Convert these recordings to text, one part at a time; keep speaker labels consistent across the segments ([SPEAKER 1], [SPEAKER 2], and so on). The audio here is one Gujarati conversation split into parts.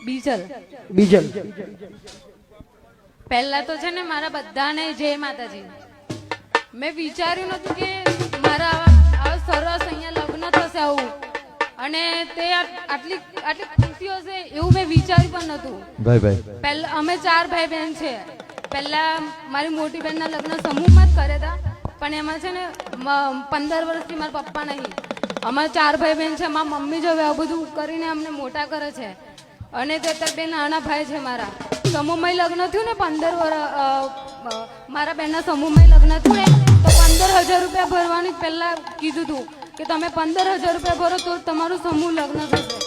[SPEAKER 1] બીજલ
[SPEAKER 2] બીજલ
[SPEAKER 1] પહેલા તો છે ને મારા બધાને જય માતાજી. મેં વિચાર્યું નતું કે મારા આવા સરસ અહીંયા લગ્ન થશે આવું અને તે આટલી ખુશી હશે એવું મેં વિચાર્યું પણ નતું.
[SPEAKER 3] ભાઈ
[SPEAKER 1] પહેલા અમે 4 ભાઈ બહેન છે. પહેલા મારી મોટી બહેનના લગ્ન સમૂહમાં જ કર્યા હતા પણ એમાં છે ને 15 વર્ષથી મારા પપ્પા નહીં. અમારા 4 ભાઈ બહેન છે. મારા મમ્મી જો આ બધું કરીને અમને મોટા કરે છે અને તે 2 નાના ભાઈ છે મારા. સમૂહમાં લગ્ન થયું ને 15 વર્ષ મારા બહેનના સમૂહમાં લગ્ન થયું ને તો 15,000 રૂપિયા ભરવાની પહેલા કીધું હતું કે તમે 15,000 રૂપિયા ભરો તો તમારું સમૂહ લગ્ન થશે.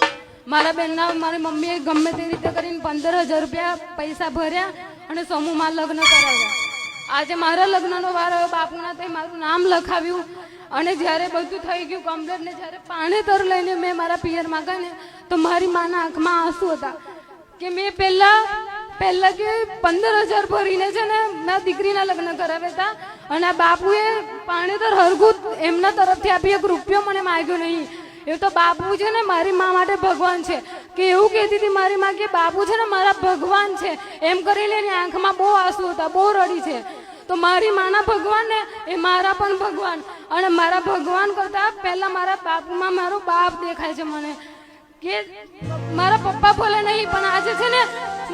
[SPEAKER 1] મારા બહેનના મારી મમ્મીએ ગમે તે રીતે કરીને 15,000 રૂપિયા પૈસા ભર્યા અને સમૂહમાં લગ્ન કરાવ્યા. આજે મારા લગ્નનો વાર આવ્યો. બાપુના તે મારું નામ લખાવ્યું અને જ્યારે બધું થઈ ગયું કમ્પ્લીટ ને જ્યારે પાણીતર લઈને મેં મારા પિયરમાં ગઈ ને તો મારી માના આંખમાં આંસુ હતા કે મેં પહેલા કે 15,000 ભરીને છે ને મેં દીકરીના લગ્ન કરાવ્યા હતા અને આ બાપુએ પાણીતર હરગું એમના તરફથી આપી 1 રૂપિયો મને માગ્યો નહીં. એ તો બાપુ છે ને મારી મા માટે ભગવાન છે કે એવું કહેતી હતી મારી મા કે બાપુ છે ને મારા ભગવાન છે એમ કરીને એની આંખમાં બહુ આંસુ હતા, બહુ રડી છે. તો મારી માના ભગવાન ને એ મારા પણ ભગવાન અને મારા ભગવાન કરતા પહેલા મારા બાપુમાં મારો બાપ દેખાય છે મને કે મારા પપ્પા બોલે નહીં પણ આજે છે ને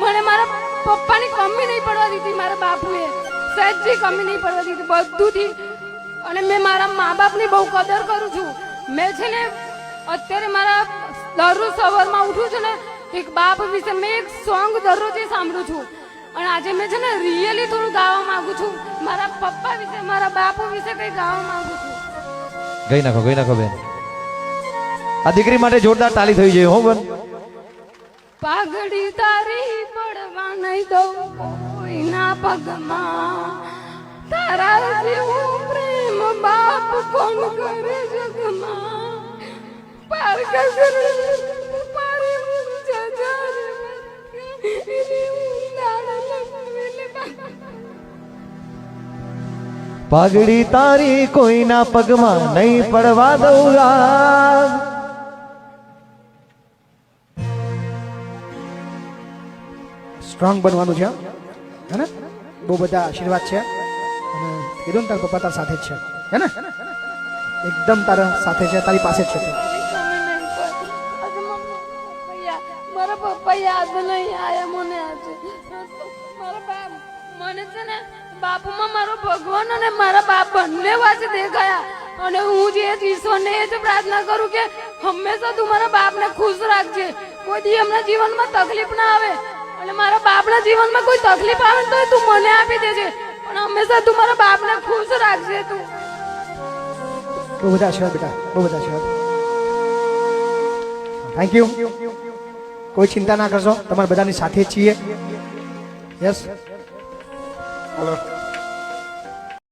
[SPEAKER 1] મને મારા પપ્પાની કમી નહીં પડવા દીધી. મારા બાપુએ સહેજ બી કમી નહીં પડવા દીધી બધુંથી. અને મેં મારા મા બાપની બહુ કદર કરું છું. મેં છે ને અત્યારે મારા દરરોજ સવારમાં ઉઠું છું ને એક બાપ વિશે મેં એક સોંગ દરરોજ સાંભળું છું અને આજે મેં છે ને રિયલી થોડું ગાવા માંગુ છું. મારા પપ્પા વિશે મારા બાપુ વિશે કંઈ ગાવા માંગુ છું.
[SPEAKER 3] ગઈ નાખો બેન. આ દીકરી માટે જોરદાર તાલી થઈ જાય હો બેન.
[SPEAKER 1] પાઘડી તારી પડવા નહીં દઉં કોઈના પગમાં તારા જેવું પ્રેમ બાપ કોણ કરે જગમાં પાર કર પારી
[SPEAKER 3] પાઘડી તારી કોઈના પગમાં નહીં પડવા દઉં રાગ.
[SPEAKER 2] સ્ટ્રોંગ બનવાનું છે હે ને? બહુ બધા આશીર્વાદ છે અને કીધું ને તારા પપ્પા તારા સાથે જ છે હે ને? એકદમ તારા સાથે છે, તારી પાસે જ છે.
[SPEAKER 1] મારા પપ્પા યાદ નહીં આયા મને આજે. મારા બાપ મને છે ને બાપુમાં મારો ભગવાન અને મારા બાપ બંને વાંચે દેખાયા અને હું જે ઈશ્વરને એ જ પ્રાર્થના કરું કે હંમેશા તું મારા બાપને ખુશ રાખજે. કોઈ દી એમના જીવનમાં તકલીફ ના આવે અને મારા બાપના જીવનમાં કોઈ તકલીફ આવે તો તું મને આપી દેજે પણ હંમેશા તું મારા બાપને ખુશ રાખજે. તું
[SPEAKER 2] બહુ બધા આશીર્વાદ બેટા, બહુ બધા આશીર્વાદ. Thank you. કોઈ ચિંતા ના કરશો, તમારા બધાની સાથે જ છીએ. યસ.
[SPEAKER 4] Hello.